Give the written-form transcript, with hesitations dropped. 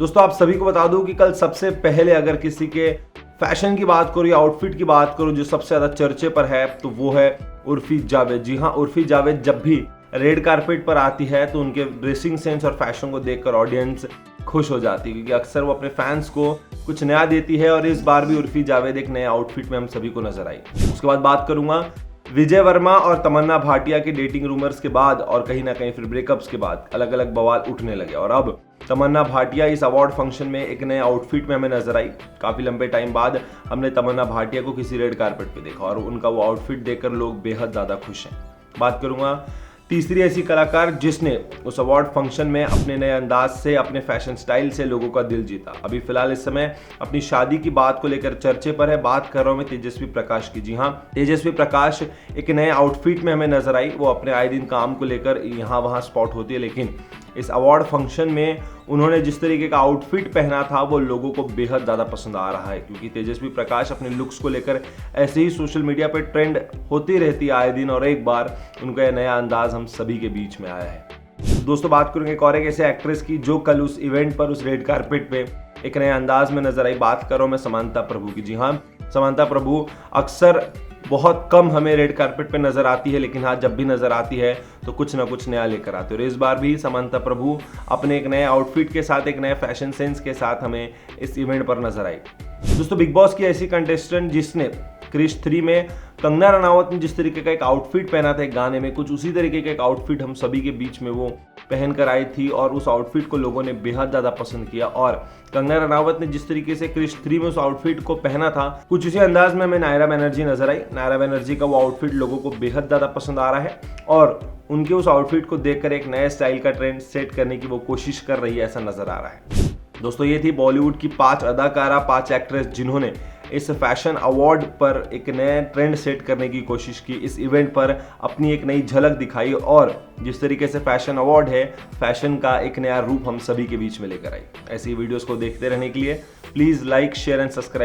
दोस्तों आप सभी को बता दूं कि कल सबसे पहले अगर किसी के फैशन की बात करो या आउटफिट की बात करो जो सबसे ज्यादा चर्चे पर है तो वो है उर्फी जावेद। जी हाँ, उर्फी जावेद जब भी रेड कारपेट पर आती है तो उनके ड्रेसिंग सेंस और फैशन को देखकर ऑडियंस खुश हो जाती है, क्योंकि अक्सर वो अपने फैंस को कुछ नया देती है और इस बार भी उर्फी जावेद एक नए आउटफिट में हम सभी को नजर आई। उसके बाद बात करूंगा विजय वर्मा और तमन्ना भाटिया के डेटिंग रूमर्स के बाद और कहीं ना कहीं फिर ब्रेकअप्स के बाद अलग अलग बवाल उठने लगे और अब तमन्ना भाटिया इस अवार्ड फंक्शन में एक नए आउटफिट में हमें नजर आई। काफी लंबे टाइम बाद हमने तमन्ना भाटिया को किसी रेड कारपेट पे देखा और उनका वो आउटफिट देखकर लोग बेहद ज्यादा खुश हैं। बात करूंगा तीसरी ऐसी कलाकार जिसने उस अवार्ड फंक्शन में अपने नए अंदाज से, अपने फैशन स्टाइल से लोगों का दिल जीता। अभी फिलहाल इस समय अपनी शादी की बात को लेकर चर्चे पर है। बात कर रहा हूं मैं तेजस्वी प्रकाश की। जी हाँ, तेजस्वी प्रकाश एक नए आउटफिट में हमें नजर आई। वो अपने आए दिन काम को लेकर यहाँ वहाँ स्पॉट होती है, लेकिन इस अवार्ड फंक्शन में उन्होंने जिस तरीके का आउटफिट पहना था वो लोगों को बेहद ज़्यादा पसंद आ रहा है, क्योंकि तेजस्वी प्रकाश अपने लुक्स को लेकर ऐसे ही सोशल मीडिया पे ट्रेंड होती रहती है आए दिन, और एक बार उनका यह नया अंदाज हम सभी के बीच में आया है। दोस्तों बात करेंगे एक और एक ऐसे एक्ट्रेस की जो कल उस इवेंट पर, उस रेड कारपेट पे एक नए अंदाज में नजर आई। बात कर रहा हूँ मैं समांता प्रभु की। जी हाँ, समांता प्रभु अक्सर बहुत कम हमें रेड कारपेट पे नजर आती है, लेकिन हाँ जब भी नजर आती है तो कुछ ना कुछ नया लेकर आती है और इस बार भी समांता प्रभु अपने एक नए आउटफिट के साथ, एक नए फैशन सेंस के साथ हमें इस इवेंट पर नजर आई। दोस्तों बिग बॉस की ऐसी कंटेस्टेंट जिसने क्रिश 3 में कंगना रनावत ने जिस तरीके का एक आउटफिट पहना था एक गाने में, कुछ उसी तरीके का एक आउटफिट हम सभी के बीच में वो पहन कर आई थी और उस आउटफिट को लोगों ने बेहद ज्यादा पसंद किया। और कंगना रनावत ने जिस तरीके से क्रिश 3 में उस आउटफिट को पहना था, कुछ उसी अंदाज में हमें नायरा बनर्जी नजर आई। नायरा बनर्जी का वो आउटफिट लोगों को बेहद ज्यादा पसंद आ रहा है और उनके उस आउटफिट को देखकर एक नए स्टाइल का ट्रेंड सेट करने की वो कोशिश कर रही है, ऐसा नजर आ रहा है। दोस्तों ये थी बॉलीवुड की 5 अदाकारा, 5 एक्ट्रेस जिन्होंने इस फैशन अवार्ड पर एक नए ट्रेंड सेट करने की कोशिश की, इस इवेंट पर अपनी एक नई झलक दिखाई और जिस तरीके से फैशन अवार्ड है, फैशन का एक नया रूप हम सभी के बीच में लेकर आई। ऐसी वीडियोस को देखते रहने के लिए please like, share and subscribe